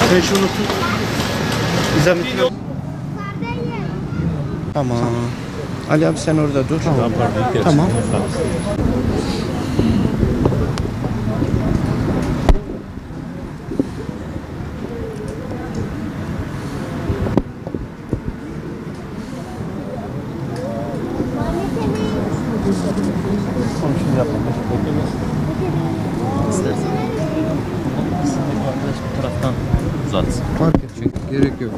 Sen şunu tut. Tamam. Ali abi sen orada dur. Tamam. Konuşunu yapalım. İstersen. Bu arkadaş bu taraftan uzatsın. Fark et çünkü gerek yok.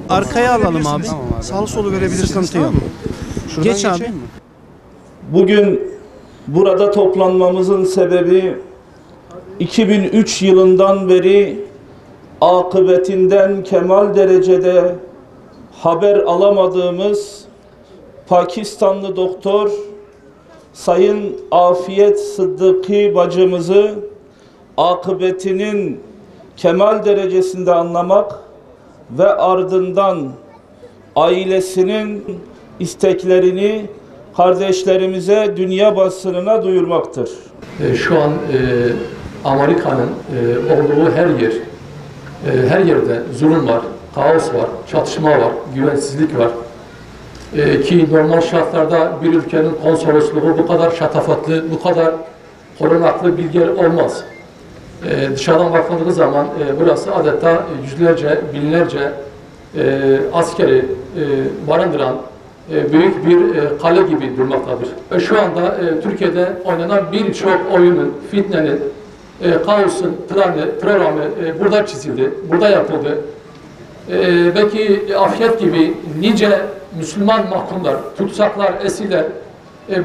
Arkaya alalım abi. Tamam abi. Sağ solu verebilirsiniz. Sıkıntı yok. Geç abi. Bugün burada toplanmamızın sebebi 2003 yılından beri akıbetinden kemal derecede haber alamadığımız Pakistanlı doktor Sayın Afiyet Sıddıki bacımızı akıbetinin kemal derecesinde anlamak ve ardından ailesinin isteklerini kardeşlerimize, dünya basınına duyurmaktır. Şu an Amerika'nın olduğu her yerde zulüm var, kaos var, çatışma var, güvensizlik var. Ki normal şartlarda bir ülkenin konsolosluğu bu kadar şatafatlı, bu kadar korunaklı bir yer olmaz. Dışarıdan bakıldığı zaman burası adeta yüzlerce, binlerce askeri barındıran büyük bir kale gibi durmaktadır. Şu anda Türkiye'de oynanan birçok oyunun, fitnenin, kaosun programı burada çizildi, burada yapıldı. Belki Afiyet gibi nice Müslüman mahkumlar, tutsaklar, esirler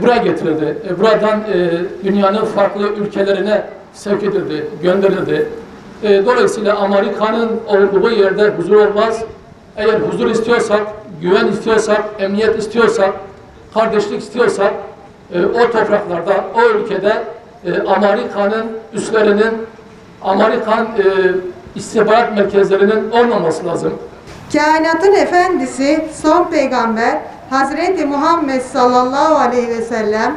buraya getirildi. Buradan dünyanın farklı ülkelerine sevk edildi, gönderildi. Dolayısıyla Amerika'nın olduğu yerde huzur olmaz. Eğer huzur istiyorsak, güven istiyorsak, emniyet istiyorsak, kardeşlik istiyorsak o topraklarda, o ülkede Amerika'nın üslerinin, Amerikan istihbarat merkezlerinin olmaması lazım. Kainatın efendisi, son peygamber Hazreti Muhammed sallallahu aleyhi ve sellem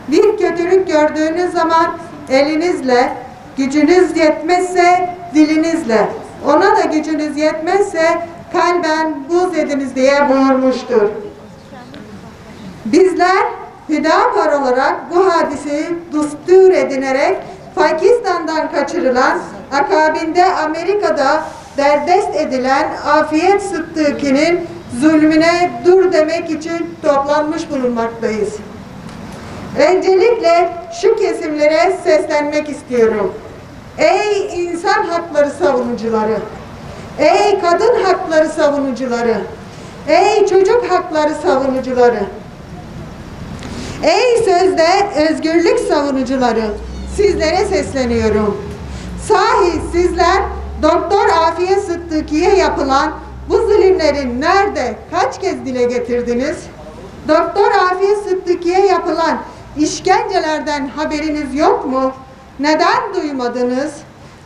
bir kötülük gördüğünüz zaman elinizle, gücünüz yetmezse dilinizle, ona da gücünüz yetmezse kalben buğz ediniz diye buyurmuştur. Bizler Hüdapar olarak bu hadiseyi düstur edinerek Pakistan'dan kaçırılan, akabinde Amerika'da derdest edilen Afiyet Sıddıki'nin zulmüne dur demek için toplanmış bulunmaktayız. Öncelikle şu kesimlere seslenmek istiyorum. Ey insan hakları savunucuları, ey kadın hakları savunucuları, ey çocuk hakları savunucuları, ey sözde özgürlük savunucuları, sizlere sesleniyorum. Sahi sizler Doktor Afiyet Sıddıki'ye yapılan bu zulümlerin nerede, kaç kez dile getirdiniz? Doktor Afiyet Sıddıki'ye yapılan işkencelerden haberiniz yok mu? Neden duymadınız?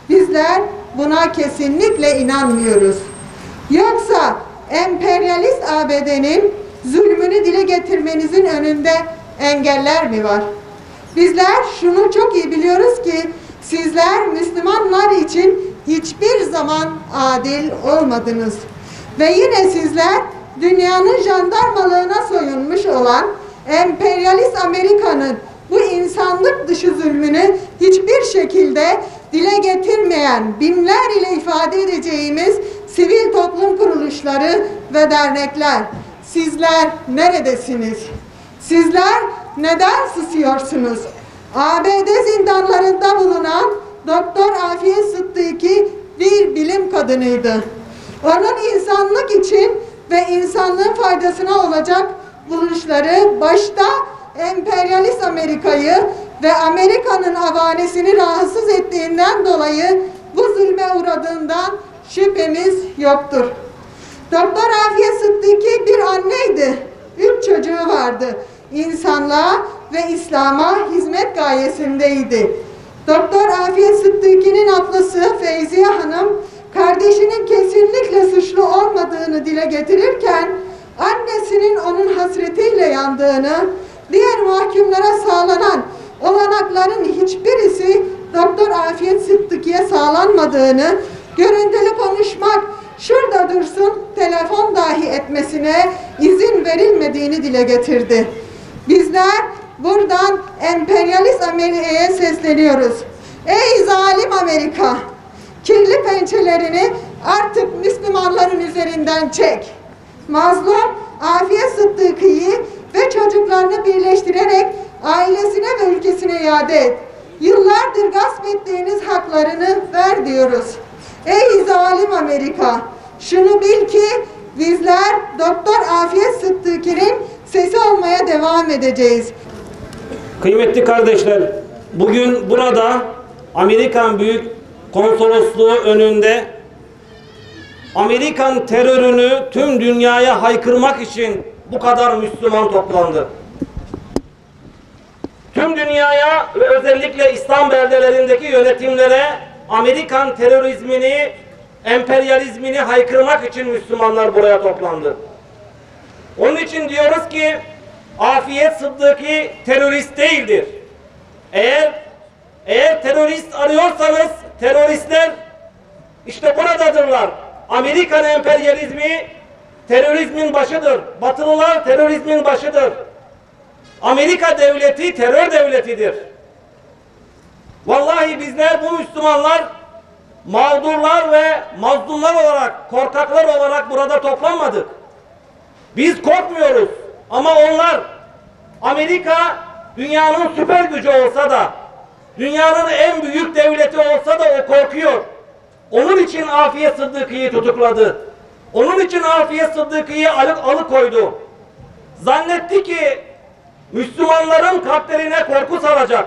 Bizler buna kesinlikle inanmıyoruz. Yoksa emperyalist ABD'nin zulmünü dile getirmenizin önünde engeller mi var? Bizler şunu çok iyi biliyoruz ki sizler Müslümanlar için hiçbir zaman adil olmadınız. Ve yine sizler dünyanın jandarmalığına soyunmuş olan emperyalist Amerika'nın bu insanlık dışı zulmünü hiçbir şekilde dile getirmeyen, binler ile ifade edeceğimiz sivil toplum kuruluşları ve dernekler, sizler neredesiniz? Sizler neden susuyorsunuz? ABD zindanlarında bulunan Doktor Afiyet Sıddıki bir bilim kadınıydı. Onun insanlık için ve insanlığın faydasına olacak buluşları başta emperyalist Amerika'yı ve Amerika'nın avanesini rahatsız ettiğinden dolayı bu zulme uğradığından şüphemiz yoktur. Doktor Afiyet Sıddıki bir anneydi. 3 çocuğu vardı. İnsanlığa ve İslam'a hizmet gayesindeydi. Doktor Afiyet Sıddıki'nin ablası Feyziye Hanım kardeşinin kesinlikle suçlu olmadığını dile getirirken, annesinin onun hasretiyle yandığını, diğer mahkumlara sağlanan olanakların hiçbirisi Doktor Afiyet Sıddıki'ye sağlanmadığını, görüntülü konuşmak, şurada dursun, telefon dahi etmesine izin verilmediğini dile getirdi. Bizler buradan emperyalist Amerika'ya sesleniyoruz. Ey zalim Amerika! Kirli pençelerini artık Müslümanların üzerinden çek. Mazlum Afiyet Sıddıki'yi ve çocuklarını birleştirerek ailesine ve ülkesine iade et. Yıllardır gasp ettiğiniz haklarını ver diyoruz. Ey zalim Amerika! Şunu bil ki bizler Doktor Afiyet Sıddıki'nin sesi olmaya devam edeceğiz. Kıymetli kardeşler, bugün burada Amerikan Büyük Konsolosluğu önünde Amerikan terörünü tüm dünyaya haykırmak için bu kadar Müslüman toplandı. Tüm dünyaya ve özellikle İslam beldelerindeki yönetimlere Amerikan terörizmini, emperyalizmini haykırmak için Müslümanlar buraya toplandı. Onun için diyoruz ki Afiyet Sıddıki terörist değildir. Eğer terörist arıyorsanız teröristler işte buradadırlar. Amerikan emperyalizmi terörizmin başıdır. Batılılar terörizmin başıdır. Amerika devleti terör devletidir. Vallahi bizler bu Müslümanlar mağdurlar ve mazlumlar olarak, korkaklar olarak burada toplanmadık. Biz korkmuyoruz ama onlar, Amerika dünyanın süper gücü olsa da, dünyanın en büyük devleti olsa da o korkuyor. Onun için Afiyet Sıddıki'yi tutukladı. Onun için Afiyet Sıddıki'yi alıkoydu. Zannetti ki Müslümanların kalplerine korku salacak.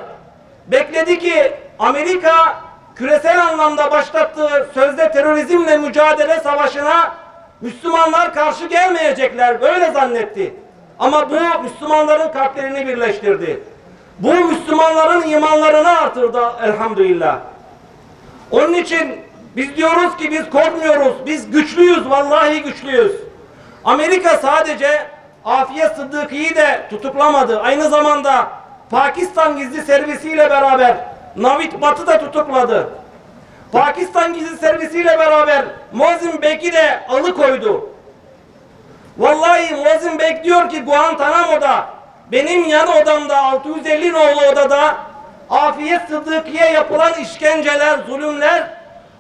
Bekledi ki Amerika küresel anlamda başlattığı sözde terörizmle mücadele savaşına Müslümanlar karşı gelmeyecekler. Böyle zannetti. Ama bu Müslümanların kalplerini birleştirdi. Bu Müslümanların imanlarını artırdı elhamdülillah. Onun için biz diyoruz ki biz korkmuyoruz. Biz güçlüyüz. Vallahi güçlüyüz. Amerika sadece Afiyet Sıddıki'yi de tutuklamadı. Aynı zamanda Pakistan gizli servisiyle beraber Navid Batı da tutukladı. Pakistan gizli servisiyle beraber Muazzim Bek'i de alıkoydu. Vallahi Muazzim Bek diyor ki Guantanamo'da, benim yan odamda 650 nolu odada Afiyet Sıddıki'ye yapılan işkenceler, zulümler,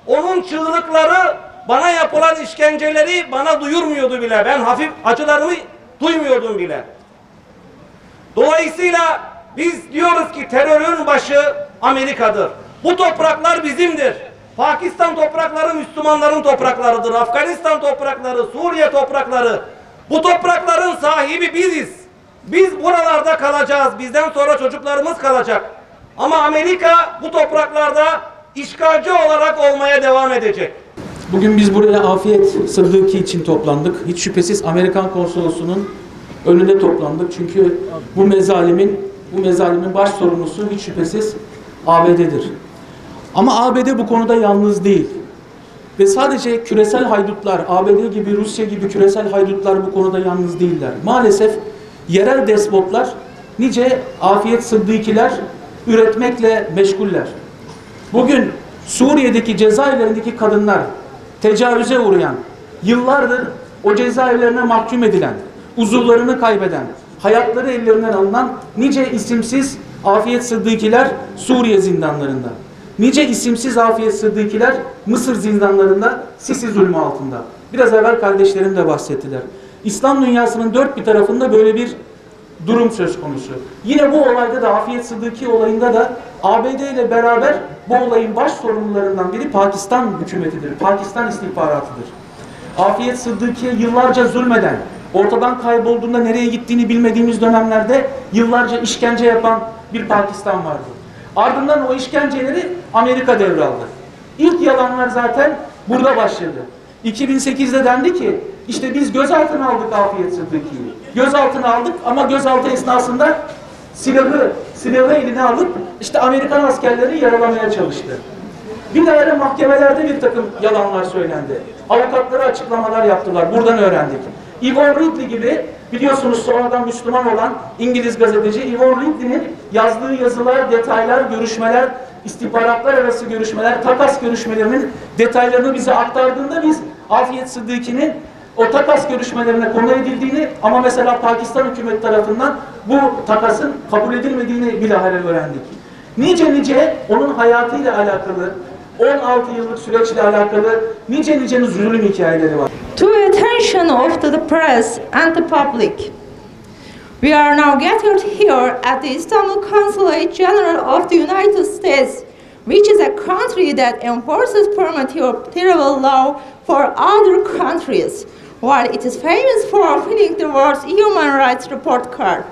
onun çığlıkları, bana yapılan işkenceleri bana duyurmuyordu bile. Ben hafif acılarımı duymuyordum bile. Dolayısıyla biz diyoruz ki terörün başı Amerika'dır. Bu topraklar bizimdir. Pakistan toprakları Müslümanların topraklarıdır. Afganistan toprakları, Suriye toprakları. Bu toprakların sahibi biziz. Biz buralarda kalacağız. Bizden sonra çocuklarımız kalacak. Ama Amerika bu topraklarda işgalci olarak olmaya devam edecek. Bugün biz buraya Afiyet Sıddıki için toplandık. Hiç şüphesiz Amerikan Konsolosluğu'nun önünde toplandık. Çünkü bu mezalimin baş sorumlusu hiç şüphesiz ABD'dir. Ama ABD bu konuda yalnız değil. Ve sadece küresel haydutlar, ABD gibi, Rusya gibi küresel haydutlar bu konuda yalnız değiller. Maalesef yerel despotlar, nice Afiyet Sıddıkiler üretmekle meşguller. Bugün Suriye'deki cezaevlerindeki kadınlar tecavüze uğrayan, yıllardır o cezaevlerine mahkum edilen, uzuvlarını kaybeden, hayatları ellerinden alınan nice isimsiz Afiyet Sıddıkiler Suriye zindanlarında. Nice isimsiz Afiyet Sıddıkiler Mısır zindanlarında Sisi zulmü altında. Biraz evvel kardeşlerim de bahsettiler. İslam dünyasının dört bir tarafında böyle bir durum söz konusu. Yine bu olayda da Afiyet Sıddıki olayında da ABD ile beraber bu olayın baş sorumlularından biri Pakistan hükümetidir. Pakistan istihbaratıdır. Afiyet Sıddıki'ye yıllarca zulmeden, ortadan kaybolduğunda nereye gittiğini bilmediğimiz dönemlerde yıllarca işkence yapan bir Pakistan vardı. Ardından o işkenceleri Amerika devraldı. İlk yalanlar zaten burada başladı. 2008'de dendi ki işte biz gözaltına aldık Afiyet Sıddıki'yi. Gözaltına aldık ama gözaltı esnasında silahı eline alıp işte Amerikan askerleri yaralamaya çalıştı. Bilahare mahkemelerde bir takım yalanlar söylendi. Avukatlara açıklamalar yaptılar. Buradan öğrendik. Yvonne Ridley gibi, biliyorsunuz sonradan Müslüman olan İngiliz gazeteci Yvonne Ridley'nin yazdığı yazılar, detaylar, görüşmeler, istihbaratlar arası görüşmeler, takas görüşmelerinin detaylarını bize aktardığında biz Afiyet Sıddıki'nin o takas görüşmelerine konu edildiğini ama mesela Pakistan hükümeti tarafından bu takasın kabul edilmediğini bilahare öğrendik. Nice onun hayatıyla alakalı, 16 yıllık süreçle alakalı nice zulüm hikayeleri var. To the attention of the press and the public, we are now gathered here at the Istanbul Consulate General of the United States, which is a country that enforces terrible law for other countries, while it is famous for filling the world's human rights report card.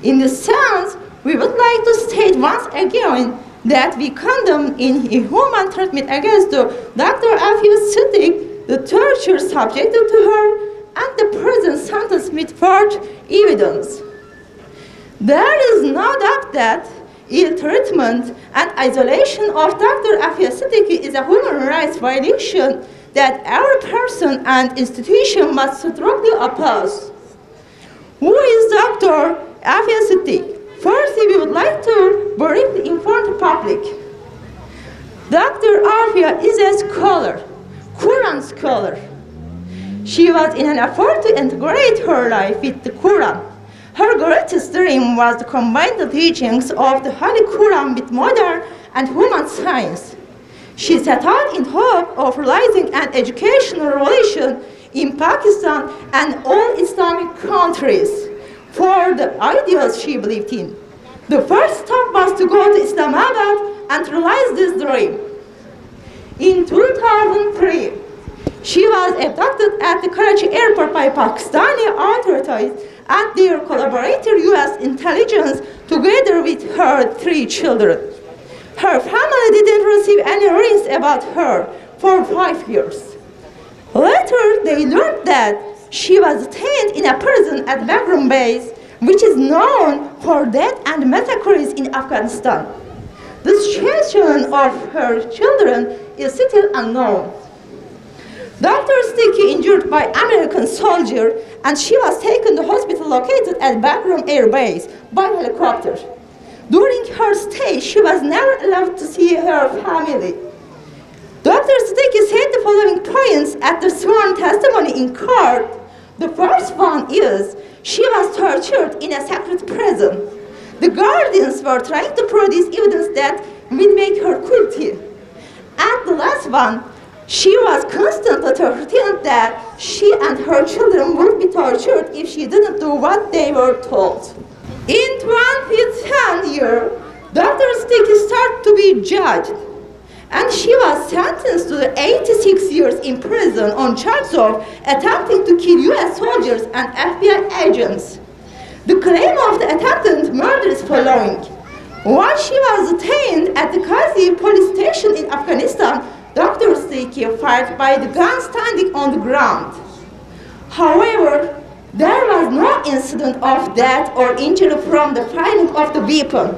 In this sense, we would like to state once again that we condemn inhuman treatment against Dr. Afia Siddiq, the torture subjected to her, and the prison sentence with false evidence. There is no doubt that ill treatment and isolation of Dr. Afia Siddiq is a human rights violation that every person and institution must strongly oppose. Who is Dr. Afia Siddiq? First, we would like to briefly inform the public. Dr. Afia is a scholar, Quran scholar. She was in an effort to integrate her life with the Quran. Her greatest dream was to combine the teachings of the Holy Quran with modern and human science. She set out in hope of realizing an educational revolution in Pakistan and all Islamic countries for the ideals she believed in. The first step was to go to Islamabad and realize this dream. In 2003, she was abducted at the Karachi airport by Pakistani authorities and their collaborator US intelligence together with her 3 children. Her family didn't receive any news about her for 5 years. Later, they learned that she was detained in a prison at Bagram Base, which is known for death and massacres in Afghanistan. The situation of her children is still unknown. Dr. Siddiqui injured by American soldier, and she was taken to the hospital located at Bagram Air Base by helicopter. During her stay, she was never allowed to see her family. Dr. Siddiqui said the following points at the sworn testimony in court. The first one is, she was tortured in a secret prison. The guardians were trying to produce evidence that would make her guilty. And the last one, she was constantly threatened that she and her children would be tortured if she didn't do what they were told. In 2010, Dr. Siddiqui started to be judged, and she was sentenced to 86 years in prison on charges of attempting to kill US soldiers and FBI agents. The claim of the attempted murder is following. While she was detained at the Qazi police station in Afghanistan, Dr. Siddiqui fired by the gun standing on the ground. However, there was no incident of death or injury from the firing of the weapon.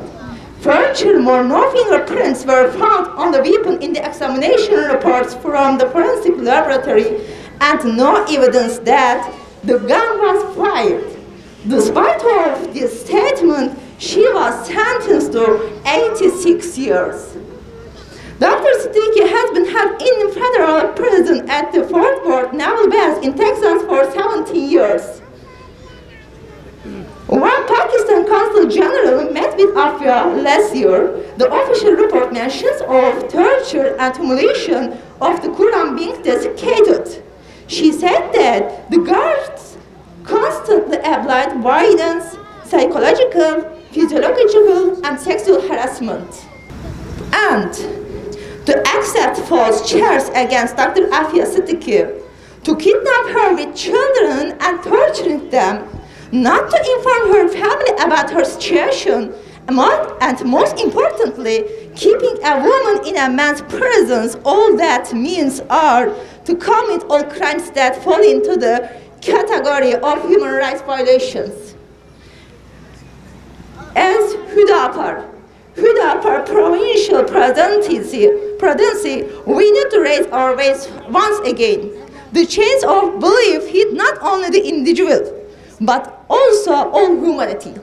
Furthermore, no fingerprints were found on the weapon in the examination reports from the forensic laboratory, and no evidence that the gun was fired. Despite of this statement, she was sentenced to 86 years. Dr. Siddiqui has been held in federal prison at the Fort Worth Naval Base in Texas for 17 years. When Pakistan Consul General met with Afia last year, the official report mentions of torture and humiliation of the Quran being desiccated. She said that the guards constantly applied violence, psychological, physiological, and sexual harassment. And to accept false charges against Dr. Afia Siddiqui, to kidnap her with children and torturing them, not to inform her family about her situation, and most importantly, keeping a woman in a man's presence, all that means are to commit all crimes that fall into the category of human rights violations. As Hüdapar, Hüdapar provincial presidency, we need to raise our voice once again. The chains of belief hit not only the individual, but also all humanity.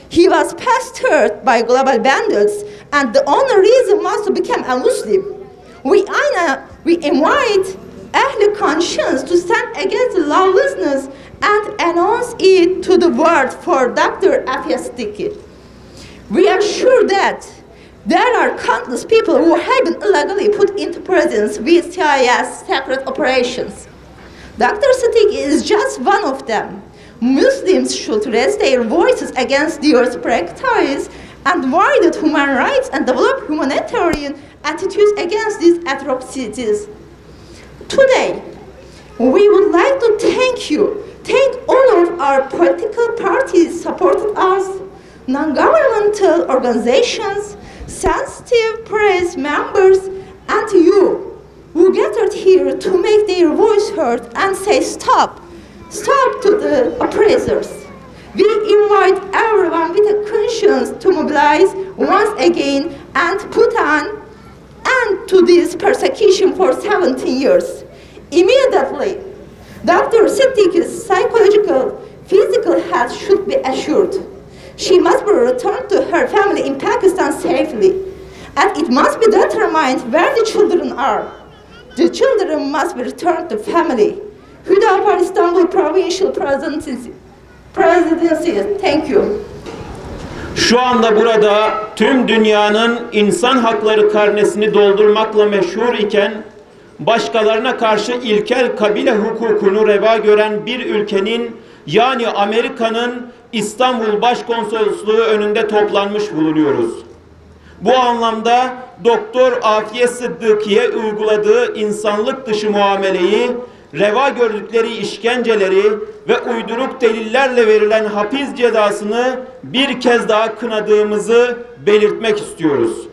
He was pestered by global bandits, and the only reason was to become a Muslim. We invite Ahl conscience to stand against lawlessness and announce it to the world for Dr. Afia Siddiqui. We are sure that there are countless people who have been illegally put into prisons with CIS secret operations. Dr. Siddiqui is just one of them. Muslims should raise their voices against these practices and violate human rights and develop humanitarian attitudes against these atrocities. Today, we would like to thank all of our political parties supported us, non-governmental organizations, sensitive press members, and you who gathered here to make their voice heard and say stop to the oppressors. We invite everyone with a conscience to mobilize once again and put an end to this persecution for 17 years. Immediately, Dr. Siddiqui's psychological, physical health should be assured. She must be returned to her family in Pakistan safely, and it must be determined where the children are. The children must be returned to family. Hüdapar İstanbul Provincial Presidency. Thank you. Şu anda burada tüm dünyanın insan hakları karnesini doldurmakla meşhur iken, başkalarına karşı ilkel kabile hukukunu reva gören bir ülkenin, yani Amerika'nın İstanbul Başkonsolosluğu önünde toplanmış bulunuyoruz. Bu anlamda Doktor Afiye Sıddıki'ye uyguladığı insanlık dışı muameleyi, reva gördükleri işkenceleri ve uyduruk delillerle verilen hapis cezasını bir kez daha kınadığımızı belirtmek istiyoruz.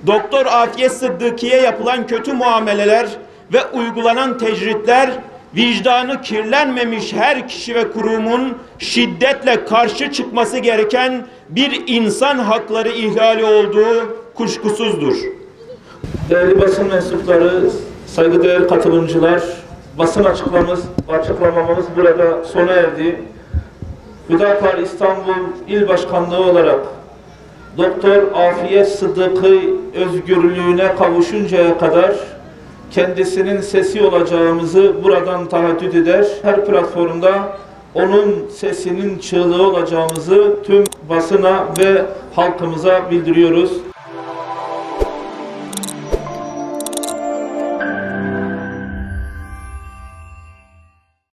Doktor Afiye Sıddıki'ye yapılan kötü muameleler ve uygulanan tecritler, vicdanı kirlenmemiş her kişi ve kurumun şiddetle karşı çıkması gereken bir insan hakları ihlali olduğu kuşkusuzdur. Değerli basın mensupları, saygıdeğer katılımcılar, basın açıklamamız burada sona erdi. Hüdapar İstanbul İl Başkanlığı olarak Doktor Afiye Sıddıki özgürlüğüne kavuşuncaya kadar kendisinin sesi olacağımızı buradan taahhüt eder. Her platformda onun sesinin çığlığı olacağımızı tüm basına ve halkımıza bildiriyoruz.